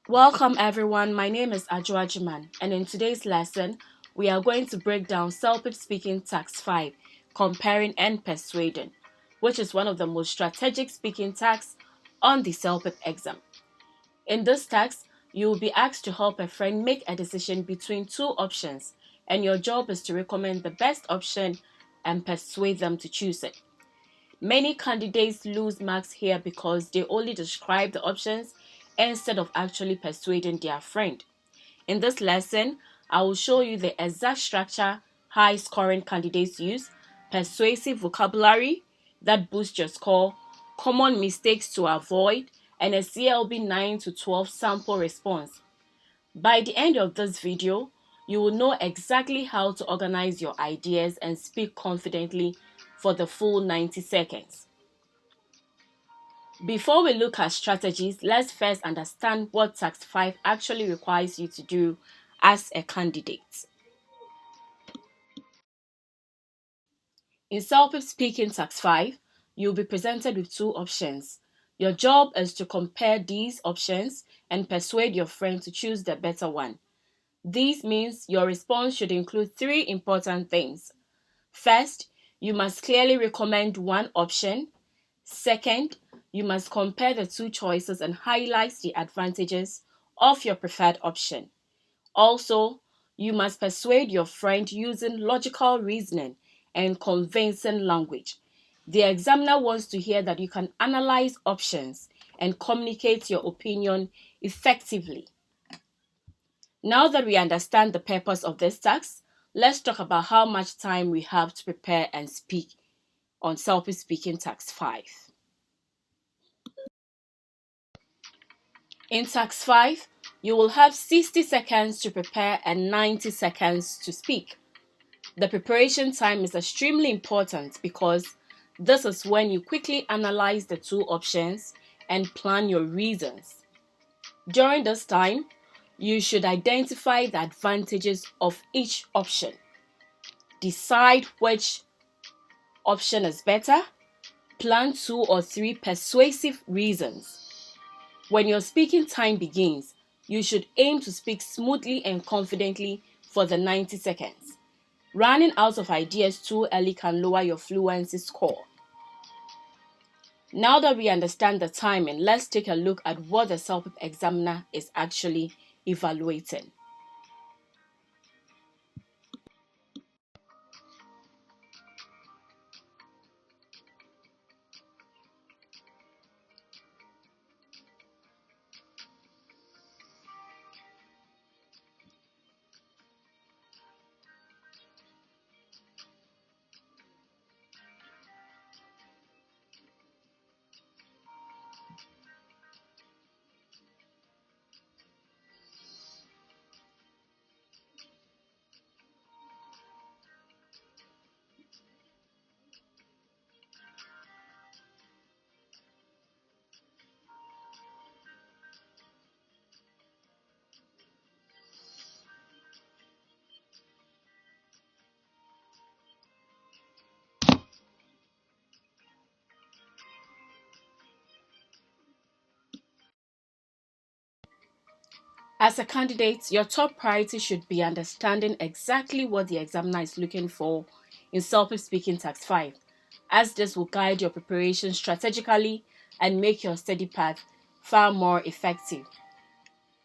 Welcome everyone, my name is Ajuajiman and in today's lesson, we are going to break down Celpip speaking task 5, comparing and persuading, which is one of the most strategic speaking tasks on the Celpip exam. In this task, you will be asked to help a friend make a decision between two options and your job is to recommend the best option and persuade them to choose it. Many candidates lose marks here because they only describe the options instead of actually persuading their friend. In this lesson, I will show you the exact structure high scoring candidates use, persuasive vocabulary that boosts your score, common mistakes to avoid, and a CLB 9 to 12 sample response. By the end of this video, you will know exactly how to organize your ideas and speak confidently for the full 90 seconds. Before we look at strategies, let's first understand what Task 5 actually requires you to do as a candidate. In Celpip Speaking Task 5, you'll be presented with two options. Your job is to compare these options and persuade your friend to choose the better one. This means your response should include three important things. First, you must clearly recommend one option. Second, you must compare the two choices and highlight the advantages of your preferred option. Also, you must persuade your friend using logical reasoning and convincing language. The examiner wants to hear that you can analyze options and communicate your opinion effectively. Now that we understand the purpose of this task, let's talk about how much time we have to prepare and speak on Celpip Speaking Task 5. In Task 5, you will have 60 seconds to prepare and 90 seconds to speak. The preparation time is extremely important because this is when you quickly analyze the two options and plan your reasons. During this time, you should identify the advantages of each option. Decide which option is better. Plan 2 or 3 persuasive reasons. When your speaking time begins, you should aim to speak smoothly and confidently for the 90 seconds. Running out of ideas too early can lower your fluency score. Now that we understand the timing, let's take a look at what the Celpip examiner is actually evaluating. As a candidate, your top priority should be understanding exactly what the examiner is looking for in Celpip Speaking Task 5, as this will guide your preparation strategically and make your study path far more effective.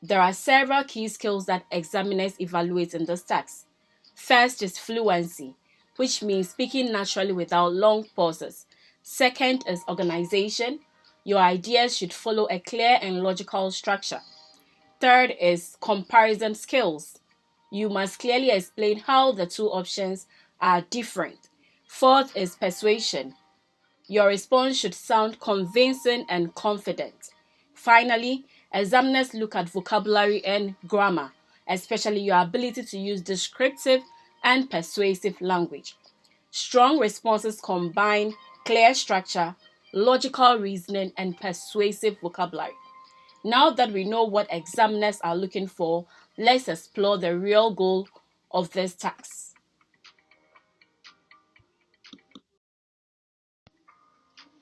There are several key skills that examiners evaluate in this task. First is fluency, which means speaking naturally without long pauses. Second is organization. Your ideas should follow a clear and logical structure. Third is comparison skills. You must clearly explain how the two options are different. Fourth is persuasion. Your response should sound convincing and confident. Finally, examiners look at vocabulary and grammar, especially your ability to use descriptive and persuasive language. Strong responses combine clear structure, logical reasoning, and persuasive vocabulary. Now that we know what examiners are looking for, let's explore the real goal of this task.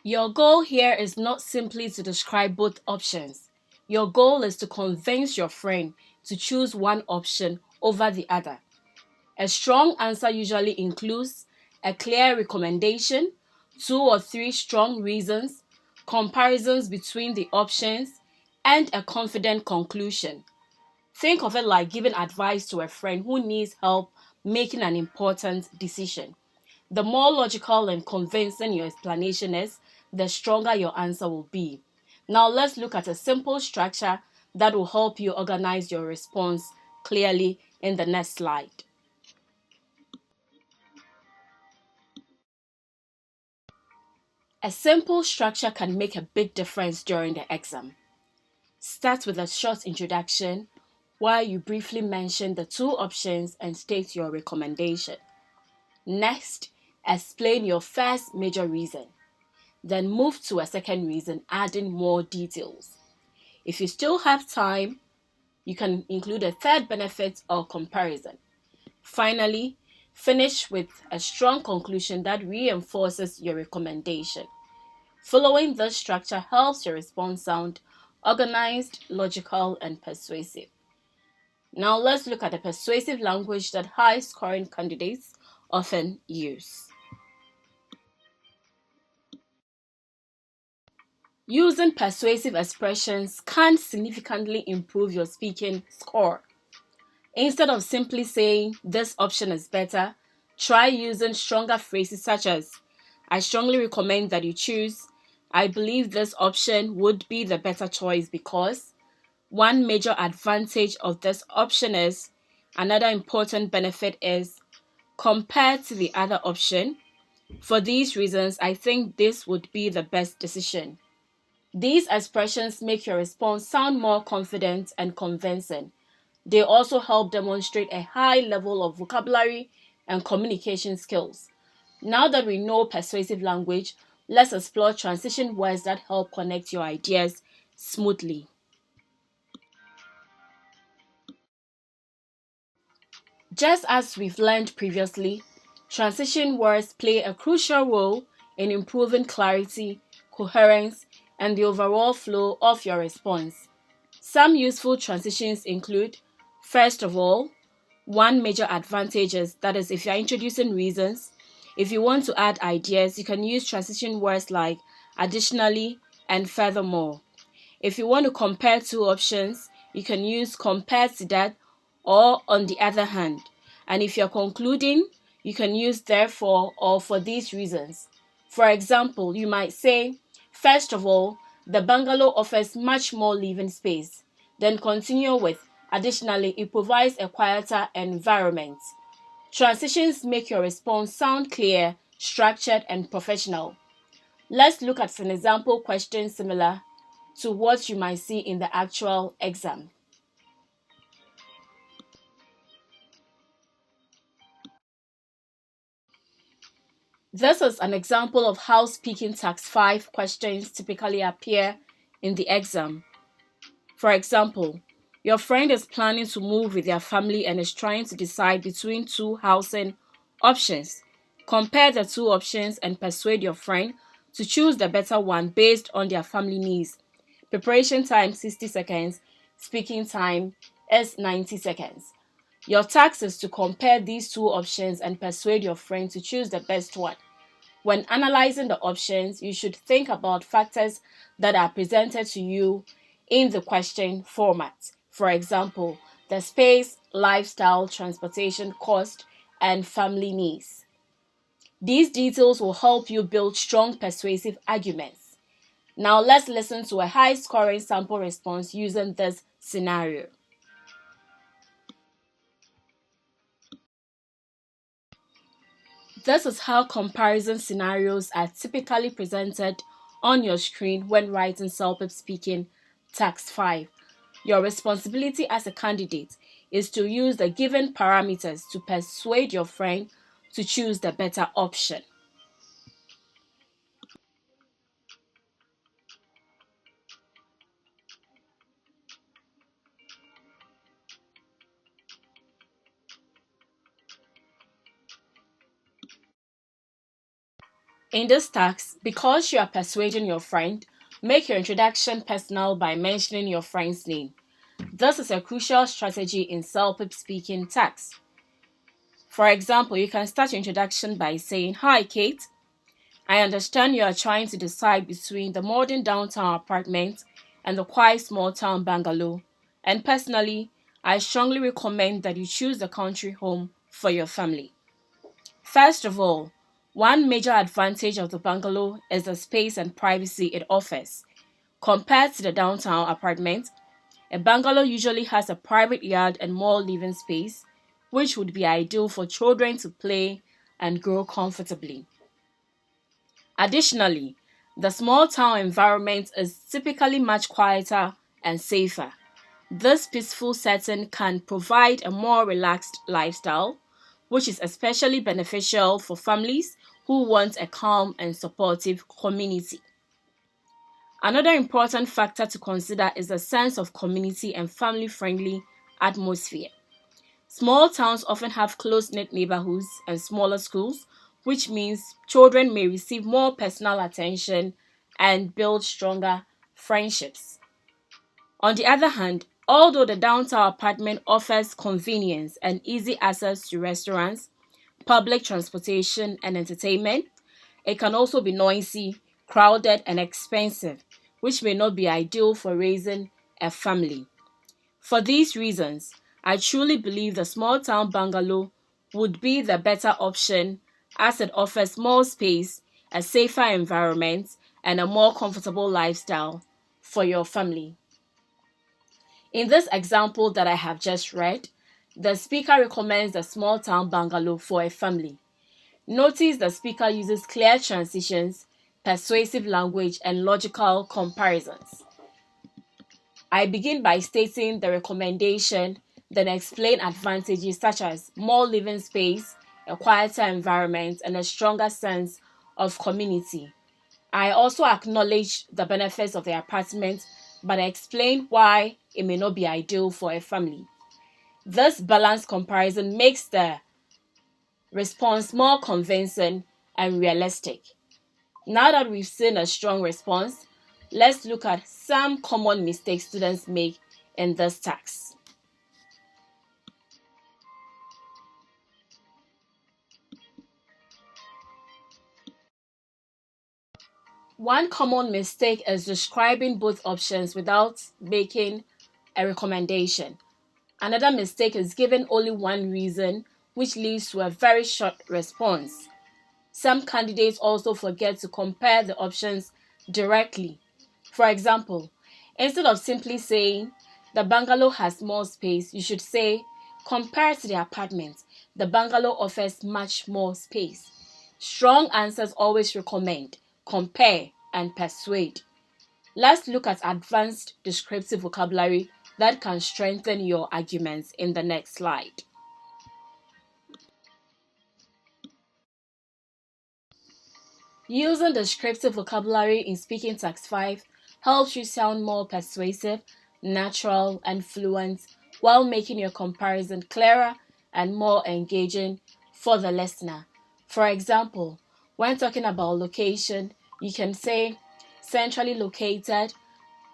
Your goal here is not simply to describe both options. Your goal is to convince your friend to choose one option over the other. A strong answer usually includes a clear recommendation, 2 or 3 strong reasons, comparisons between the options, and a confident conclusion. Think of it like giving advice to a friend who needs help making an important decision. The more logical and convincing your explanation is, the stronger your answer will be. Now let's look at a simple structure that will help you organize your response clearly in the next slide. A simple structure can make a big difference during the exam. Start with a short introduction where you briefly mention the 2 options and state your recommendation. Next, explain your first major reason. Then move to a second reason, adding more details. If you still have time, you can include a third benefit or comparison. Finally, finish with a strong conclusion that reinforces your recommendation. Following this structure helps your response sound organized, logical, and persuasive. Now let's look at the persuasive language that high-scoring candidates often use. Using persuasive expressions can significantly improve your speaking score. Instead of simply saying, "this option is better," try using stronger phrases such as, "I strongly recommend that you choose," "I believe this option would be the better choice because," "one major advantage of this option is," "another important benefit is," "compared to the other option, for these reasons, I think this would be the best decision." These expressions make your response sound more confident and convincing. They also help demonstrate a high level of vocabulary and communication skills. Now that we know persuasive language, let's explore transition words that help connect your ideas smoothly. Just as we've learned previously, transition words play a crucial role in improving clarity, coherence, and the overall flow of your response. Some useful transitions include, first of all, one major advantage is, that is, if you're introducing reasons. If you want to add ideas, you can use transition words like additionally and furthermore. If you want to compare 2 options, you can use compared to that or on the other hand. And if you're concluding, you can use therefore or for these reasons. For example, you might say, first of all, the bungalow offers much more living space. Then continue with, additionally, it provides a quieter environment. Transitions make your response sound clear, structured, and professional. Let's look at an example question similar to what you might see in the actual exam. This is an example of how speaking tax 5 questions typically appear in the exam. For example, your friend is planning to move with their family and is trying to decide between 2 housing options. Compare the 2 options and persuade your friend to choose the better one based on their family needs. Preparation time 60 seconds, speaking time is 90 seconds. Your task is to compare these 2 options and persuade your friend to choose the best one. When analyzing the options, you should think about factors that are presented to you in the question format. For example, the space, lifestyle, transportation cost, and family needs. These details will help you build strong persuasive arguments. Now let's listen to a high-scoring sample response using this scenario. This is how comparison scenarios are typically presented on your screen when writing Celpip speaking task 5. Your responsibility as a candidate is to use the given parameters to persuade your friend to choose the better option. In this task, because you are persuading your friend, Make your introduction personal by mentioning your friend's name. This is a crucial strategy in Celpip speaking tags. For example, you can start your introduction by saying, "Hi, Kate. I understand you are trying to decide between the modern downtown apartment and the quiet small town bungalow. And personally, I strongly recommend that you choose the country home for your family. First of all, one major advantage of the bungalow is the space and privacy it offers. Compared to the downtown apartment, a bungalow usually has a private yard and more living space, which would be ideal for children to play and grow comfortably. Additionally, the small town environment is typically much quieter and safer. This peaceful setting can provide a more relaxed lifestyle, which is especially beneficial for families who want a calm and supportive community. Another important factor to consider is the sense of community and family-friendly atmosphere. Small towns often have close-knit neighborhoods and smaller schools, which means children may receive more personal attention and build stronger friendships. On the other hand, although the downtown apartment offers convenience and easy access to restaurants, public transportation, and entertainment, it can also be noisy, crowded, and expensive, which may not be ideal for raising a family. For these reasons, I truly believe the small town bungalow would be the better option as it offers more space, a safer environment, and a more comfortable lifestyle for your family. In this example that I have just read, the speaker recommends the small town bungalow for a family. Notice the speaker uses clear transitions, persuasive language, and logical comparisons. I begin by stating the recommendation, then explain advantages such as more living space, a quieter environment, and a stronger sense of community. I also acknowledge the benefits of the apartment, but I explain why it may not be ideal for a family. This balanced comparison makes the response more convincing and realistic. Now that we've seen a strong response, let's look at some common mistakes students make in this task. One common mistake is describing both options without making a recommendation. Another mistake is giving only one reason, which leads to a very short response. Some candidates also forget to compare the options directly. For example, instead of simply saying, "The bungalow has more space," you should say, "Compared to the apartment, the bungalow offers much more space." Strong answers always recommend, compare, and persuade. Let's look at advanced descriptive vocabulary that can strengthen your arguments in the next slide. Using descriptive vocabulary in speaking task 5 helps you sound more persuasive, natural, and fluent while making your comparison clearer and more engaging for the listener. For example, when talking about location, you can say centrally located,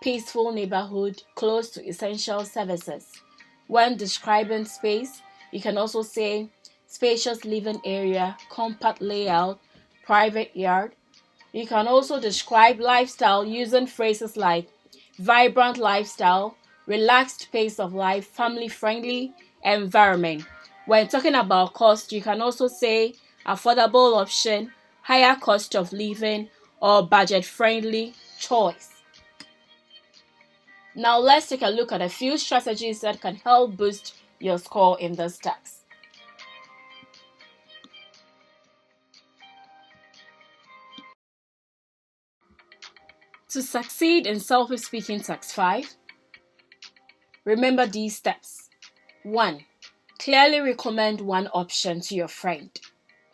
peaceful neighborhood close to essential services. When describing space, you can also say spacious living area, compact layout, private yard. You can also describe lifestyle using phrases like vibrant lifestyle, relaxed pace of life, family-friendly environment. When talking about cost, you can also say affordable option, higher cost of living, or budget-friendly choice. Now let's take a look at a few strategies that can help boost your score in this task. To succeed in Celpip speaking task 5, remember these steps. 1. Clearly recommend one option to your friend.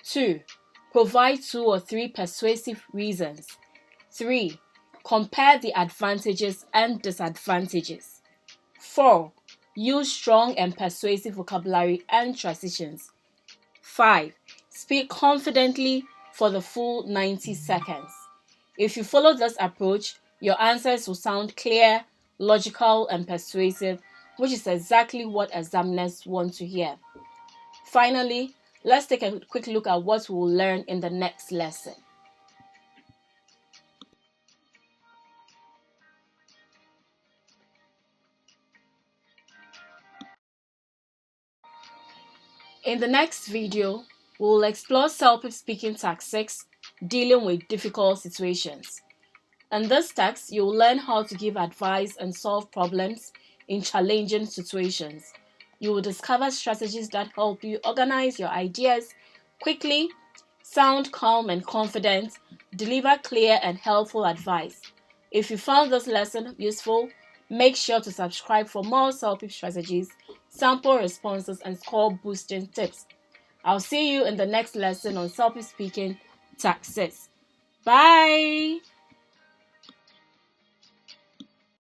2. Provide 2 or 3 persuasive reasons. 3. Compare the advantages and disadvantages. 4. Use strong and persuasive vocabulary and transitions. 5. Speak confidently for the full 90 seconds. If you follow this approach, Your answers will sound clear, logical, and persuasive, which is exactly what examiners want to hear. Finally, let's take a quick look at what we'll learn in the next lesson. In the next video, we'll explore Celpip speaking task 6, dealing with difficult situations. In this text, you'll learn how to give advice and solve problems in challenging situations. You will discover strategies that help you organize your ideas quickly, sound calm and confident, deliver clear and helpful advice. If you found this lesson useful, make sure to subscribe for more Celpip strategies, sample responses, and score boosting tips. I'll see you in the next lesson on Celpip speaking task 6. Bye!